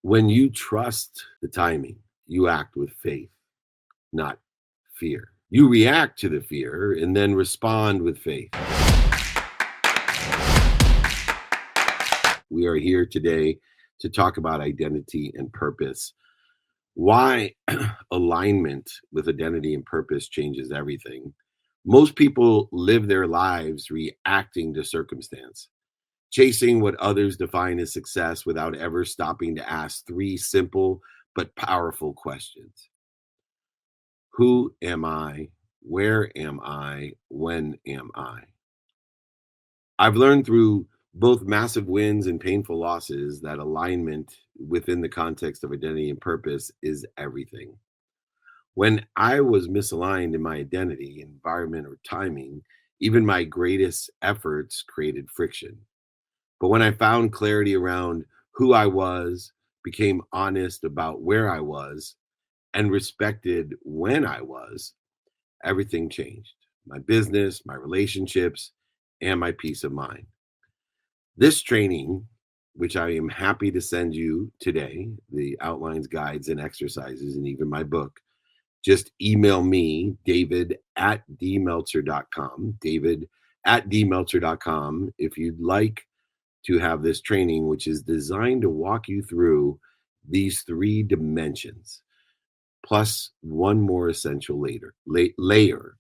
When you trust the timing, you act with faith, not fear. You react to the fear and then respond with faith. We are here today to talk about identity and purpose. Why alignment with identity and purpose changes everything. Most people live their lives reacting to circumstance, chasing what others define as success without ever stopping to ask three simple but powerful questions. Who am I? Where am I? When am I? I've learned through both massive wins and painful losses that alignment within the context of identity and purpose is everything. When I was misaligned in my identity, environment, or timing, even my greatest efforts created friction. But when I found clarity around who I was, became honest about where I was, and respected when I was, everything changed. My business, my relationships, and my peace of mind. This training, which I am happy to send you today, the outlines, guides, and exercises, and even my book, just email me, David at dmeltzer.com, David at dmeltzer.com, if you'd like to have this training, which is designed to walk you through these three dimensions, plus one more essential layer,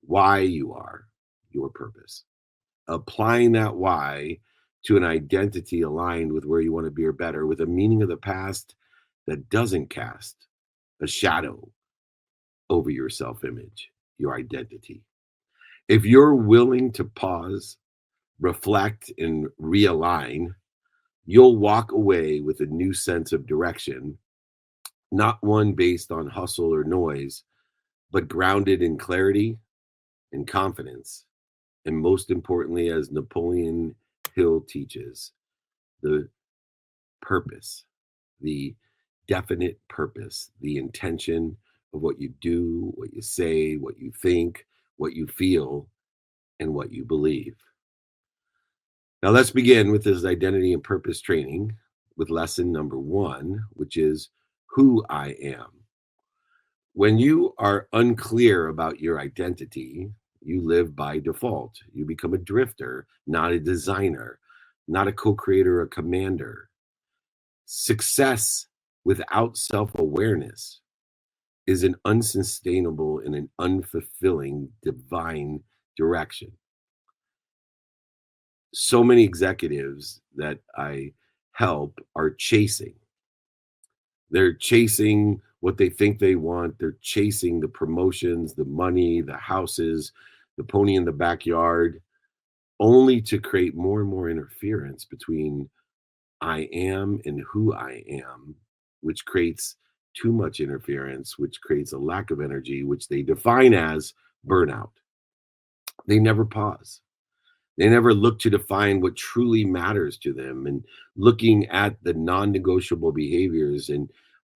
why you are, your purpose. Applying that why to an identity aligned with where you want to be or better, with a meaning of the past that doesn't cast a shadow over your self-image, your identity. If you're willing to pause, reflect, and realign, you'll walk away with a new sense of direction, not one based on hustle or noise, but grounded in clarity and confidence. And most importantly, as Napoleon Hill teaches, the purpose, the definite purpose, the intention of what you do, what you say, what you think, what you feel, and what you believe. Now, let's begin with this identity and purpose training with lesson number one, which is who I am. When you are unclear about your identity, you live by default. You become a drifter, not a designer, not a co-creator, a commander. Success without self-awareness is an unsustainable and an unfulfilling divine direction. So many executives that I help are chasing. They're chasing what they think they want. They're chasing the promotions, the money, the houses, the pony in the backyard, only to create more and more interference between I am and who I am, which creates too much interference, which creates a lack of energy, which they define as burnout. They never pause. They never look to define what truly matters to them, and looking at the non-negotiable behaviors and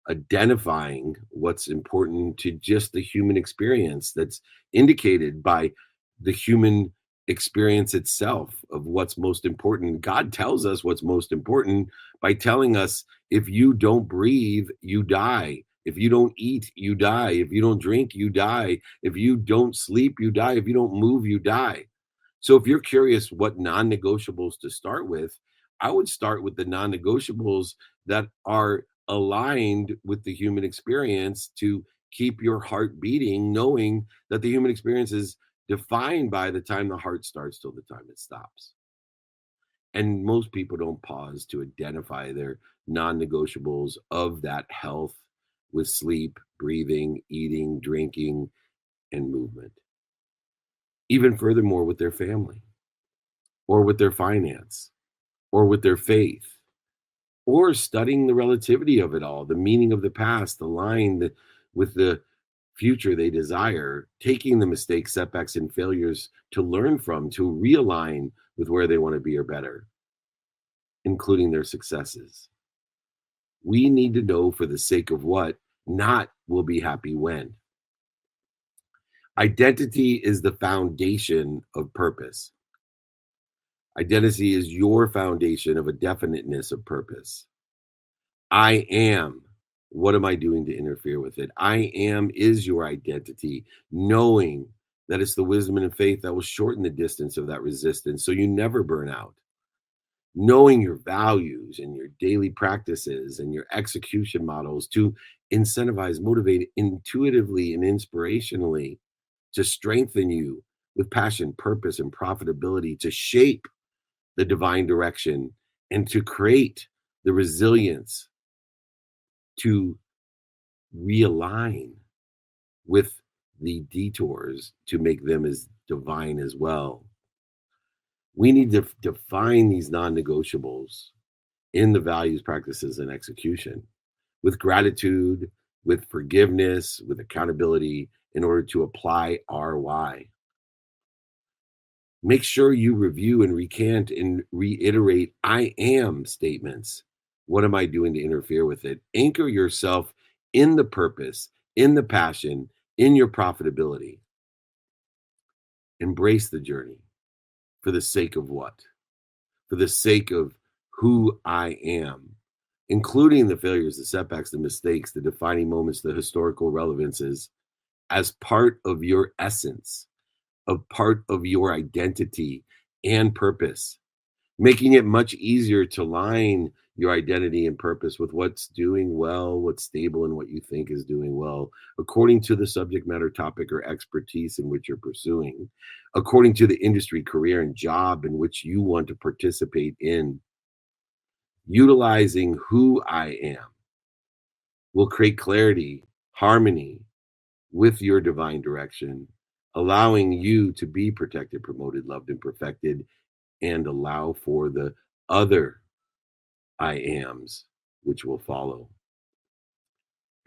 identifying what's important to just the human experience that's indicated by the human experience itself of what's most important. God tells us what's most important by telling us if you don't breathe, you die. If you don't eat, you die. If you don't drink, you die. If you don't sleep, you die. If you don't move, you die. So if you're curious what non-negotiables to start with, I would start with the non-negotiables that are aligned with the human experience to keep your heart beating, knowing that the human experience is defined by the time the heart starts till the time it stops. And most people don't pause to identify their non-negotiables of that health with sleep, breathing, eating, drinking, and movement. Even furthermore, with their family, or with their finance, or with their faith, or studying the relativity of it all, the meaning of the past, aligned with the future they desire, taking the mistakes, setbacks, and failures to learn from, to realign with where they want to be or better, including their successes. We need to know for the sake of what, not will be happy when. Identity is the foundation of purpose. Identity is your foundation of a definiteness of purpose. I am. What am I doing to interfere with it? I am is your identity, knowing that it's the wisdom and faith that will shorten the distance of that resistance so you never burn out. Knowing your values and your daily practices and your execution models to incentivize, motivate intuitively and inspirationally to strengthen you with passion, purpose, and profitability to shape the divine direction and to create the resilience to realign with the detours to make them as divine as well. We need to define these non negotiables in the values, practices, and execution with gratitude, with forgiveness, with accountability in order to apply our why. Make sure you review and recant and reiterate I am statements. What am I doing to interfere with it? Anchor yourself in the purpose, in the passion, in your profitability. Embrace the journey for the sake of what? For the sake of who I am, including the failures, the setbacks, the mistakes, the defining moments, the historical relevances, as part of your essence, a part of your identity and purpose, making it much easier to align your identity and purpose with what's doing well, what's stable, and what you think is doing well, according to the subject matter, topic, or expertise in which you're pursuing, according to the industry, career, and job in which you want to participate in. Utilizing who I am will create clarity, harmony with your divine direction, allowing you to be protected, promoted, loved, and perfected, and allow for the other I ams which will follow.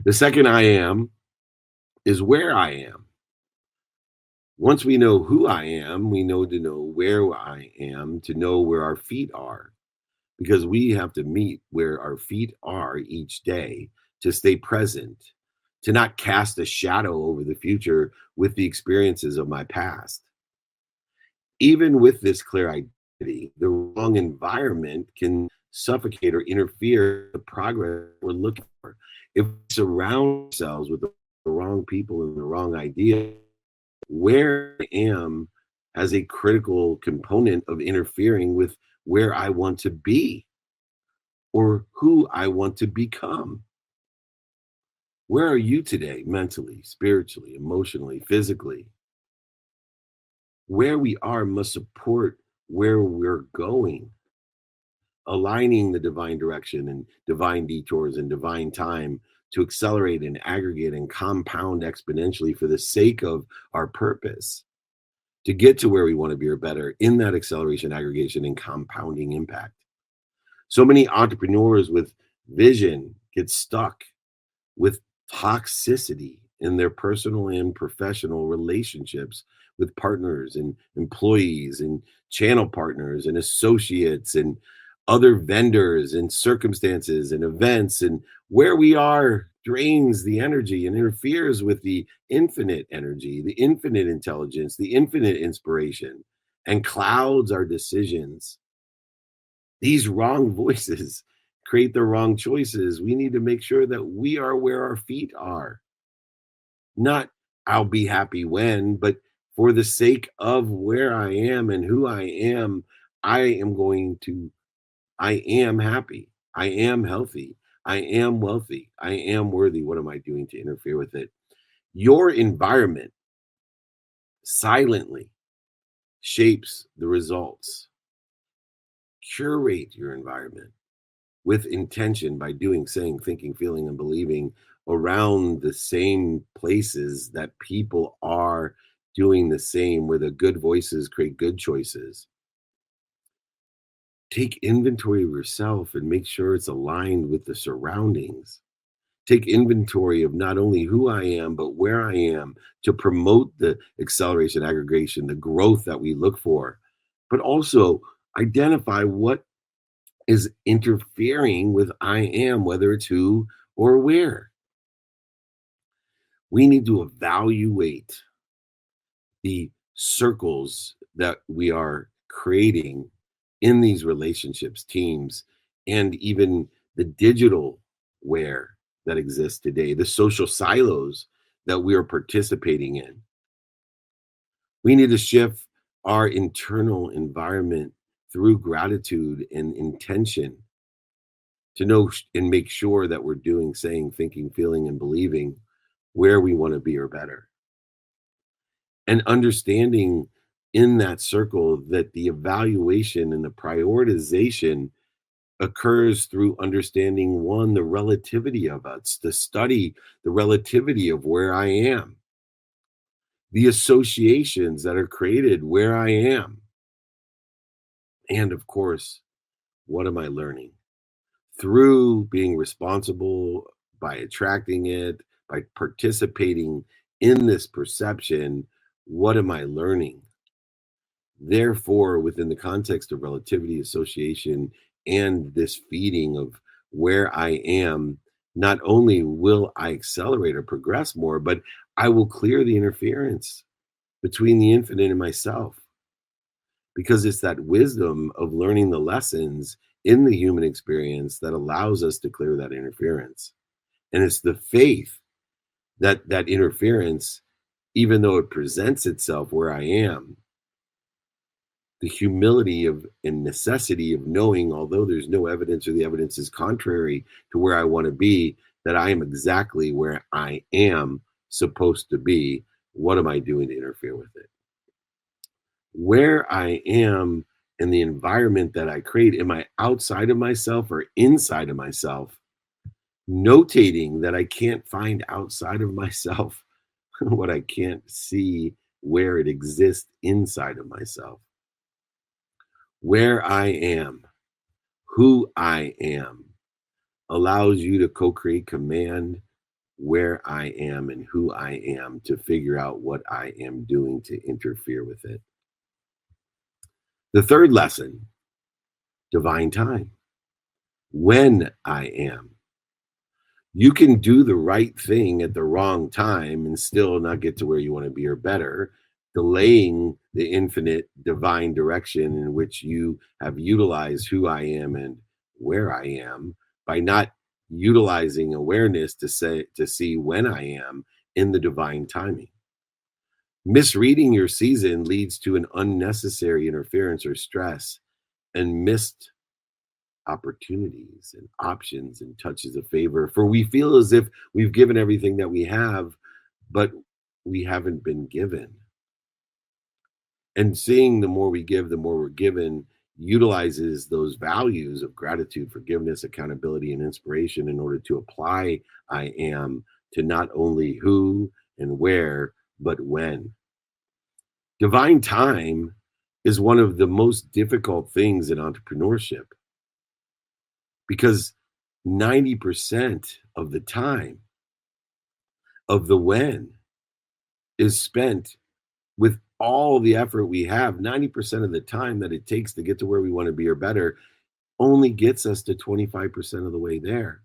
The second I am is where I am. Once we know who I am, we know to know where I am, to know where our feet are, because we have to meet where our feet are each day to stay present, to not cast a shadow over the future with the experiences of my past. Even with this clear identity, the wrong environment can suffocate or interfere with the progress we're looking for. If we surround ourselves with the wrong people and the wrong idea, where I am has a critical component of interfering with where I want to be or who I want to become. Where are you today, mentally, spiritually, emotionally, physically? Where we are must support where we're going, aligning the divine direction and divine detours and divine time to accelerate and aggregate and compound exponentially for the sake of our purpose to get to where we want to be or better in that acceleration, aggregation, and compounding impact. So many entrepreneurs with vision get stuck with toxicity in their personal and professional relationships with partners and employees and channel partners and associates and other vendors and circumstances and events, and where we are drains the energy and interferes with the infinite energy, the infinite intelligence, the infinite inspiration, and clouds our decisions. These wrong voices create the wrong choices. We need to make sure that we are where our feet are, not I'll be happy when, but for the sake of where I am and who I am going to, I am happy. I am healthy. I am wealthy. I am worthy. What am I doing to interfere with it? Your environment silently shapes the results. Curate your environment with intention by doing, saying, thinking, feeling, and believing around the same places that people are doing the same, where the good voices create good choices. Take inventory of yourself and make sure it's aligned with the surroundings. Take inventory of not only who I am, but where I am to promote the acceleration, aggregation, the growth that we look for, but also identify what is interfering with I am, whether it's who or where. We need to evaluate the circles that we are creating in these relationships, teams, and even the digital where that exists today, the social silos that we are participating in. We need to shift our internal environment through gratitude and intention to know and make sure that we're doing, saying, thinking, feeling, and believing where we want to be or better. And understanding in that circle that the evaluation and the prioritization occurs through understanding one, the relativity of us, to study the relativity of where I am, the associations that are created where I am, and of course, what am I learning? Through being responsible, by attracting it, by participating in this perception, what am I learning? Therefore, within the context of relativity, association, and this feeding of where I am, not only will I accelerate or progress more, but I will clear the interference between the infinite and myself, because it's that wisdom of learning the lessons in the human experience that allows us to clear that interference. And it's the faith that that interference, even though it presents itself where I am, the humility of and necessity of knowing, although there's no evidence or the evidence is contrary to where I want to be, that I am exactly where I am supposed to be. What am I doing to interfere with it? Where I am and the environment that I create, am I outside of myself or inside of myself? Notating that I can't find outside of myself what I can't see where it exists inside of myself. Where I am, who I am, allows you to co-create command where I am and who I am to figure out what I am doing to interfere with it. The third lesson, divine time. When I am. You can do the right thing at the wrong time and still not get to where you want to be or better, delaying the infinite divine direction in which you have utilized who I am and where I am by not utilizing awareness to see when I am in the divine timing. Misreading your season leads to an unnecessary interference or stress and missed opportunities and options and touches of favor. For we feel as if we've given everything that we have, but we haven't been given. And seeing the more we give, the more we're given, utilizes those values of gratitude, forgiveness, accountability, and inspiration in order to apply I am to not only who and where, but when. Divine time is one of the most difficult things in entrepreneurship because 90% of the time of the when is spent with all the effort we have. 90% of the time that it takes to get to where we want to be or better only gets us to 25% of the way there.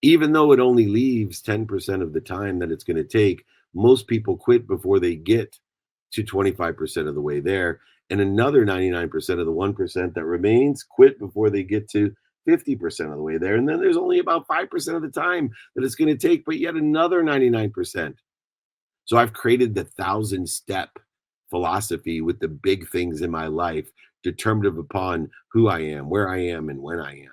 Even though it only leaves 10% of the time that it's going to take, most people quit before they get to 25% of the way there. And another 99% of the 1% that remains quit before they get to 50% of the way there. And then there's only about 5% of the time that it's going to take, but yet another 99%. So I've created the 1,000-step philosophy with the big things in my life, determinative upon who I am, where I am, and when I am.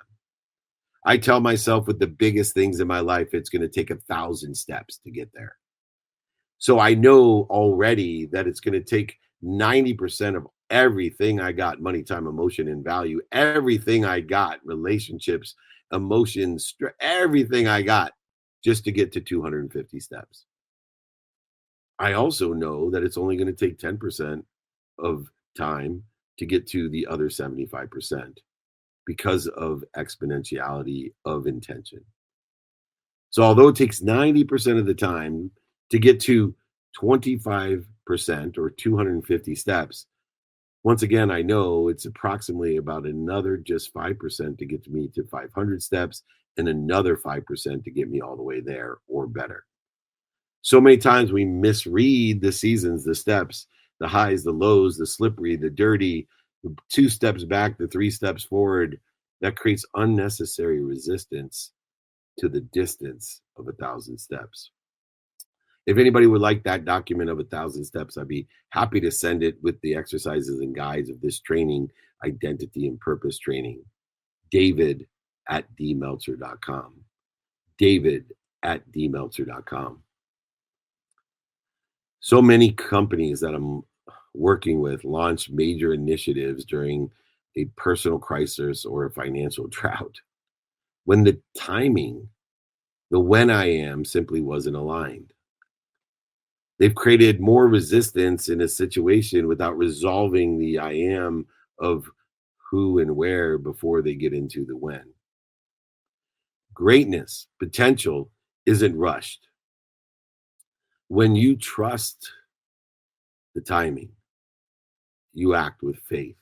I tell myself with the biggest things in my life, it's going to take 1,000 steps to get there. So I know already that it's going to take 90% of everything I got, money, time, emotion, and value, everything I got, relationships, emotions, everything I got just to get to 250 steps. I also know that it's only going to take 10% of time to get to the other 75% because of exponentiality of intention. So although it takes 90% of the time to get to 25% or 250 steps, once again, I know it's approximately about another just 5% to get me to 500 steps and another 5% to get me all the way there or better. So many times we misread the seasons, the steps, the highs, the lows, the slippery, the dirty, the 2 steps back, the 3 steps forward. That creates unnecessary resistance to the distance of 1,000 steps. If anybody would like that document of 1,000 steps, I'd be happy to send it with the exercises and guides of this training, identity and purpose training. David at dmeltzer.com. David at dmeltzer.com. So many companies that I'm working with launch major initiatives during a personal crisis or a financial drought when the timing, the when I am simply wasn't aligned. They've created more resistance in a situation without resolving the I am of who and where before they get into the when. Greatness, potential isn't rushed. When you trust the timing, you act with faith,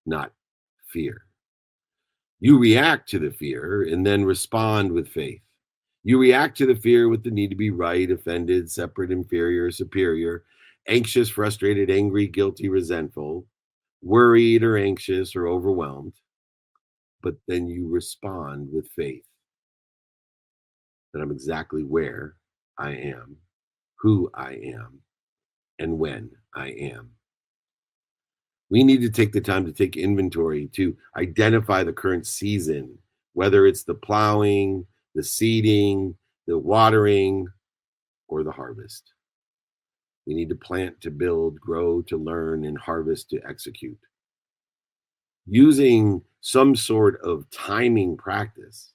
not fear. You react to the fear and then respond with faith. You react to the fear with the need to be right, offended, separate, inferior, superior, anxious, frustrated, angry, guilty, resentful, worried or anxious or overwhelmed. But then you respond with faith that I'm exactly where I am, who I am, and when I am. We need to take the time to take inventory to identify the current season, whether it's the plowing, the seeding, the watering, or the harvest. We need to plant to build, grow to learn, and harvest to execute. Using some sort of timing practice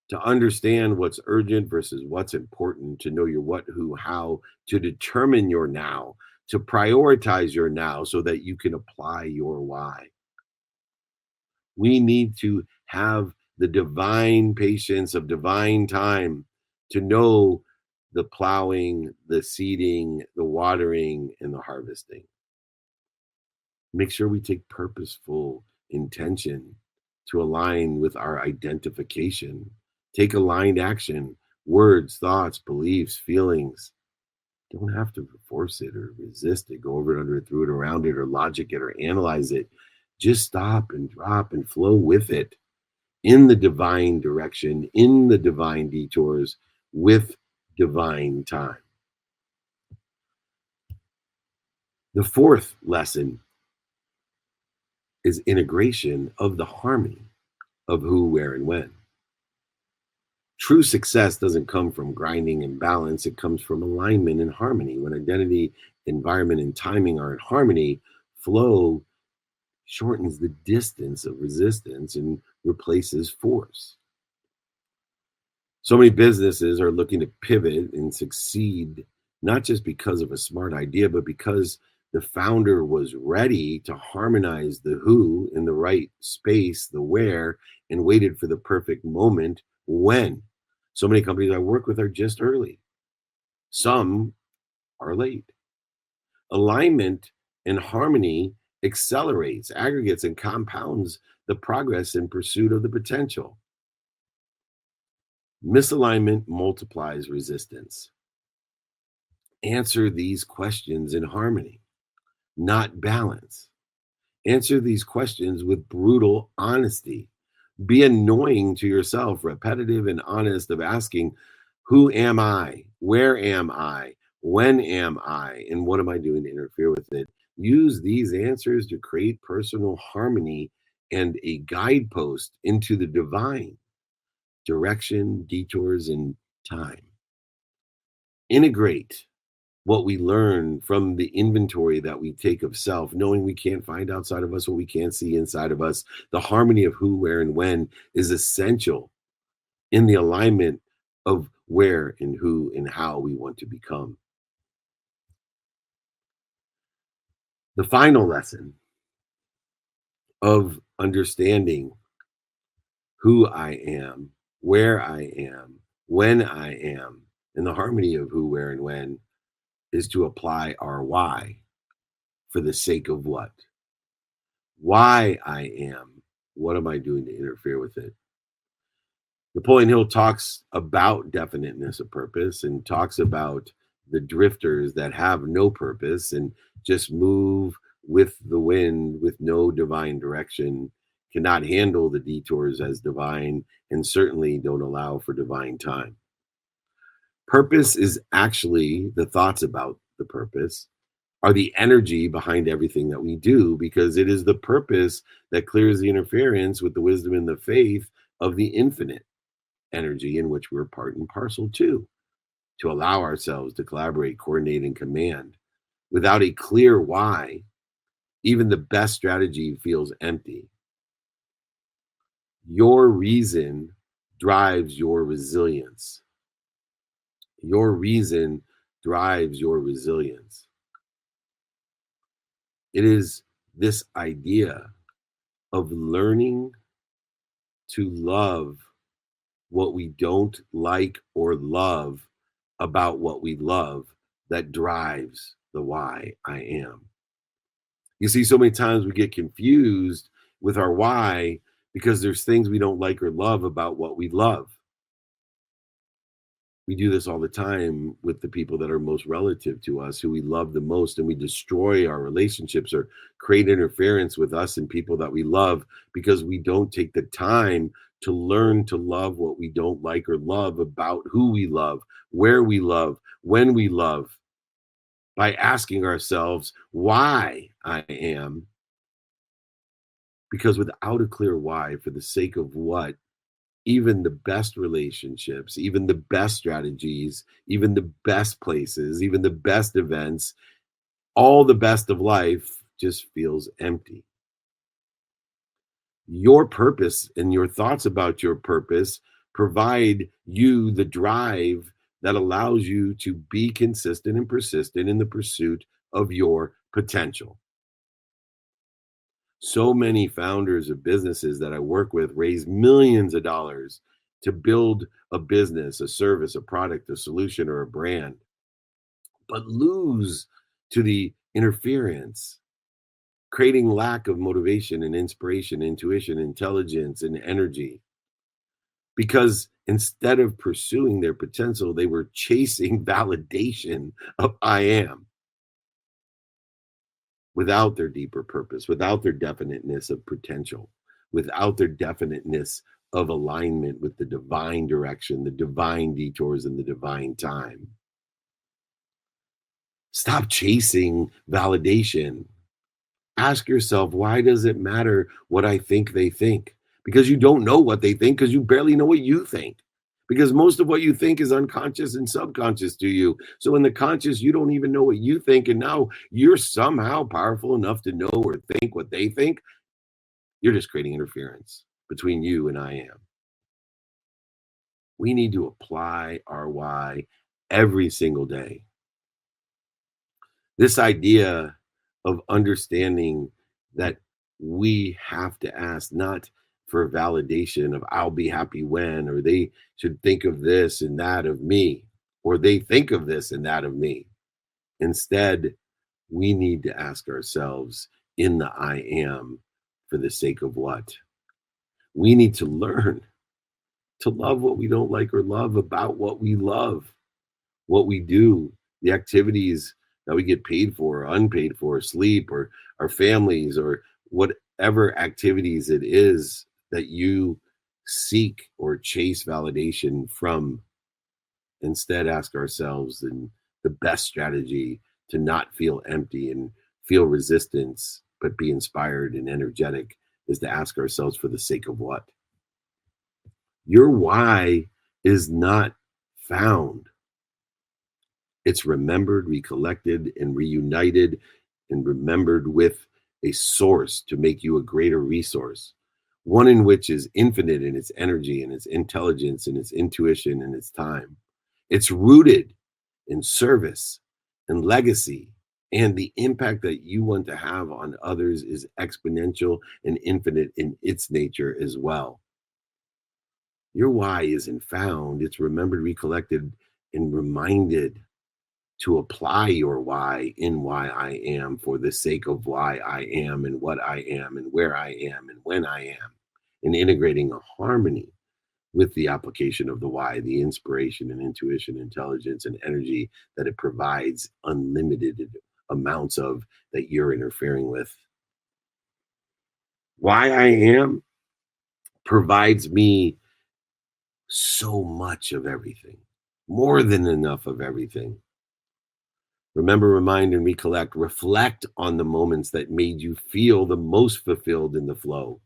to understand what's urgent versus what's important, to know your what, who, how, to determine your now, to prioritize your now so that you can apply your why. We need to have the divine patience of divine time to know the plowing, the seeding, the watering, and the harvesting. Make sure we take purposeful intention to align with our identification. Take aligned action, words, thoughts, beliefs, feelings. Don't have to force it or resist it, go over it, under it, through it, around it, or logic it, or analyze it. Just stop and drop and flow with it in the divine direction, in the divine detours, with divine time. The fourth lesson is integration of the harmony of who, where, and when. True success doesn't come from grinding and balance. It comes from alignment and harmony. When identity, environment, and timing are in harmony, flow shortens the distance of resistance and replaces force. So many businesses are looking to pivot and succeed, not just because of a smart idea, but because the founder was ready to harmonize the who in the right space, the where, and waited for the perfect moment when. So many companies I work with are just early. Some are late. Alignment and harmony accelerates, aggregates, and compounds the progress in pursuit of the potential. Misalignment multiplies resistance. Answer these questions in harmony, not balance. Answer these questions with brutal honesty. Be annoying to yourself, repetitive and honest, of asking, who am I? Where am I? When am I? And what am I doing to interfere with it? Use these answers to create personal harmony and a guidepost into the divine direction, detours, and time. Integrate what we learn from the inventory that we take of self, knowing we can't find outside of us what we can't see inside of us. The harmony of who, where, and when is essential in the alignment of where and who and how we want to become. The final lesson of understanding who I am, where I am, when I am, and the harmony of who, where, and when is to apply our why for the sake of what? Why I am. What am I doing to interfere with it? Napoleon Hill talks about definiteness of purpose and talks about the drifters that have no purpose and just move with the wind with no divine direction cannot handle the detours as divine, and certainly don't allow for divine time. Purpose is actually the thoughts about the purpose, are the energy behind everything that we do, because it is the purpose that clears the interference with the wisdom and the faith of the infinite energy in which we're part and parcel to allow ourselves to collaborate, coordinate, and command. Without a clear why, even the best strategy feels empty. Your reason drives your resilience. Your reason drives your resilience. It is this idea of learning to love what we don't like or love about what we love that drives the why I am. You see, so many times we get confused with our why because there's things we don't like or love about what we love. We do this all the time with the people that are most relative to us, who we love the most, and we destroy our relationships or create interference with us and people that we love because we don't take the time to learn to love what we don't like or love about who we love, where we love, when we love, by asking ourselves why I am. Because without a clear why, for the sake of what, even the best relationships, even the best strategies, even the best places, even the best events, all the best of life just feels empty. Your purpose and your thoughts about your purpose provide you the drive that allows you to be consistent and persistent in the pursuit of your potential. So many founders of businesses that I work with raise millions of dollars to build a business, a service, a product, a solution, or a brand, but lose to the interference, creating lack of motivation and inspiration, intuition, intelligence, and energy. Because instead of pursuing their potential, they were chasing validation of I am, without their deeper purpose, without their definiteness of potential, without their definiteness of alignment with the divine direction, the divine detours, and the divine time. Stop chasing validation. Ask yourself, why does it matter what I think they think? Because you don't know what they think, because you barely know what you think. Because most of what you think is unconscious and subconscious to you. So in the conscious, you don't even know what you think. And now you're somehow powerful enough to know or think what they think. You're just creating interference between you and I am. We need to apply our why every single day. This idea of understanding that we have to ask not for validation of I'll be happy when, or they should think of this and that of me, or they think of this and that of me. Instead, we need to ask ourselves in the I am, for the sake of what? We need to learn to love what we don't like or love about what we love, what we do, the activities that we get paid for or unpaid for, sleep, or our families, or whatever activities it is that you seek or chase validation from. Instead, ask ourselves the best strategy to not feel empty and feel resistance, but be inspired and energetic, is to ask ourselves, for the sake of what? Your why is not found. It's remembered, recollected, and reunited, and remembered with a source to make you a greater resource, one in which is infinite in its energy and its intelligence and its intuition and its time. It's rooted in service and legacy, and the impact that you want to have on others is exponential and infinite in its nature as well. Your why isn't found, it's remembered, recollected, and reminded to apply your why in why I am, for the sake of why I am and what I am and where I am and when I am, and integrating a harmony with the application of the why, the inspiration and intuition, intelligence, and energy that it provides unlimited amounts of, that you're interfering with. Why I am provides me so much of everything, more than enough of everything. Remember, remind, and recollect. Reflect on the moments that made you feel the most fulfilled in the flow.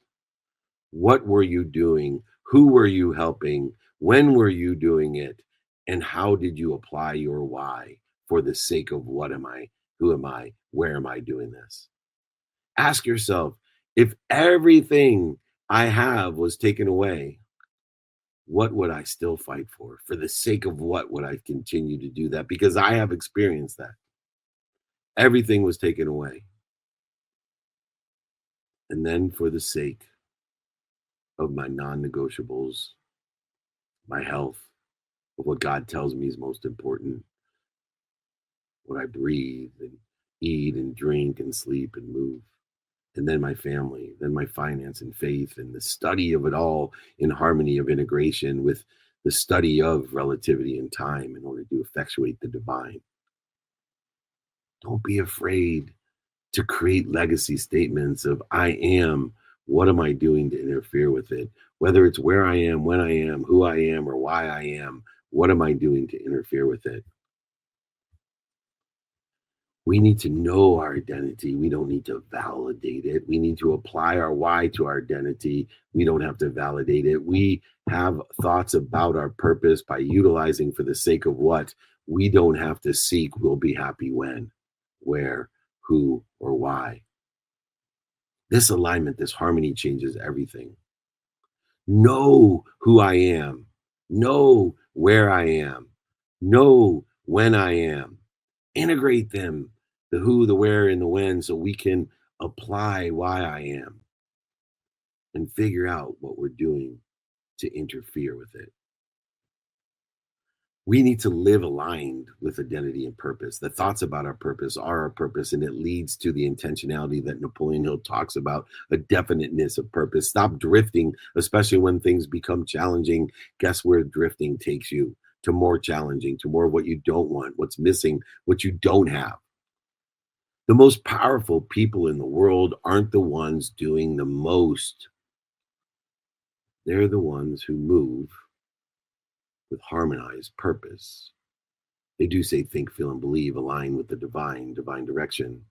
What were you doing? Who were you helping? When were you doing it? And how did you apply your why for the sake of what am I? Who am I? Where am I doing this? Ask yourself, if everything I have was taken away, what would I still fight for? For the sake of what would I continue to do that? Because I have experienced that. Everything was taken away. And then for the sake of my non negotiables, my health, of what God tells me is most important, what I breathe and eat and drink and sleep and move. And then my family, then my finance and faith, and the study of it all in harmony of integration with the study of relativity and time in order to effectuate the divine. Don't be afraid to create legacy statements of I am. What am I doing to interfere with it? Whether it's where I am, when I am, who I am, or why I am, what am I doing to interfere with it? We need to know our identity. We don't need to validate it. We need to apply our why to our identity. We don't have to validate it. We have thoughts about our purpose by utilizing for the sake of what we don't have to seek. We'll be happy when, where, who, or why. This alignment, this harmony changes everything. Know who I am, know where I am, know when I am. Integrate them, the who, the where, and the when, so we can apply why I am and figure out what we're doing to interfere with it. We need to live aligned with identity and purpose. The thoughts about our purpose are our purpose, and it leads to the intentionality that Napoleon Hill talks about, a definiteness of purpose. Stop drifting, especially when things become challenging. Guess where drifting takes you? To more challenging, to more what you don't want, what's missing, what you don't have. The most powerful people in the world aren't the ones doing the most. They're the ones who move with harmonized purpose. They do say think, feel, and believe, align with the divine direction.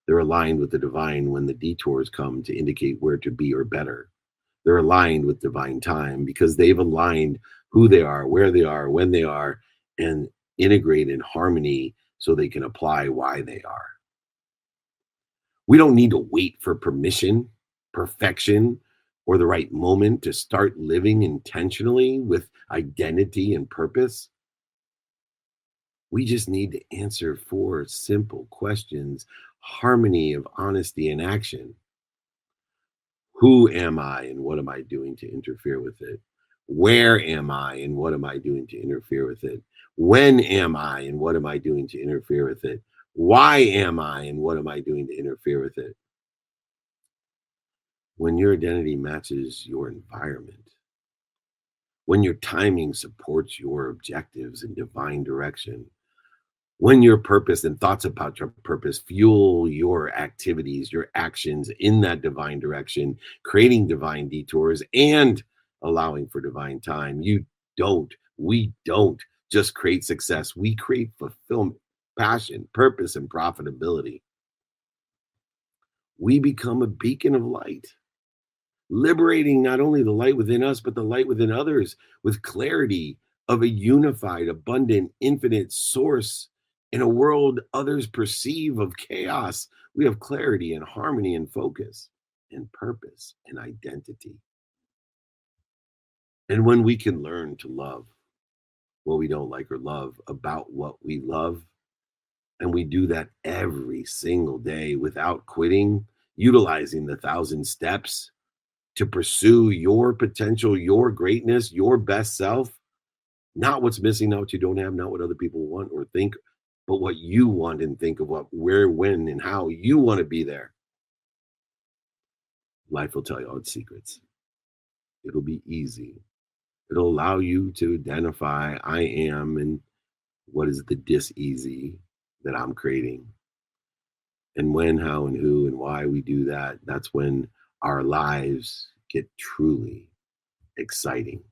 They're aligned with the divine when the detours come to indicate where to be or better. They're aligned with divine time because they've aligned who they are, where they are, when they are, and integrate in harmony so they can apply why they are. We don't need to wait for permission, perfection, or the right moment to start living intentionally with identity and purpose. We just need to answer four simple questions: harmony of honesty and action. Who am I and what am I doing to interfere with it? Where am I and what am I doing to interfere with it? When am I and what am I doing to interfere with it? Why am I and what am I doing to interfere with it? When your identity matches your environment, when your timing supports your objectives and divine direction, when your purpose and thoughts about your purpose fuel your activities, your actions in that divine direction, creating divine detours and allowing for divine time, we don't just create success, we create fulfillment, passion, purpose, and profitability. We become a beacon of light, liberating not only the light within us, but the light within others with clarity of a unified, abundant, infinite source in a world others perceive of chaos. We have clarity and harmony and focus and purpose and identity. And when we can learn to love what we don't like or love about what we love, and we do that every single day without quitting, utilizing the 1,000 steps to pursue your potential, your greatness, your best self, not what's missing, not what you don't have, not what other people want or think, but what you want and think of what, where, when, and how you want to be there. Life will tell you all its secrets. It'll be easy. It'll allow you to identify I am and what is the dis-easy that I'm creating. And when, how, and who, and why we do that, that's when our lives get truly exciting.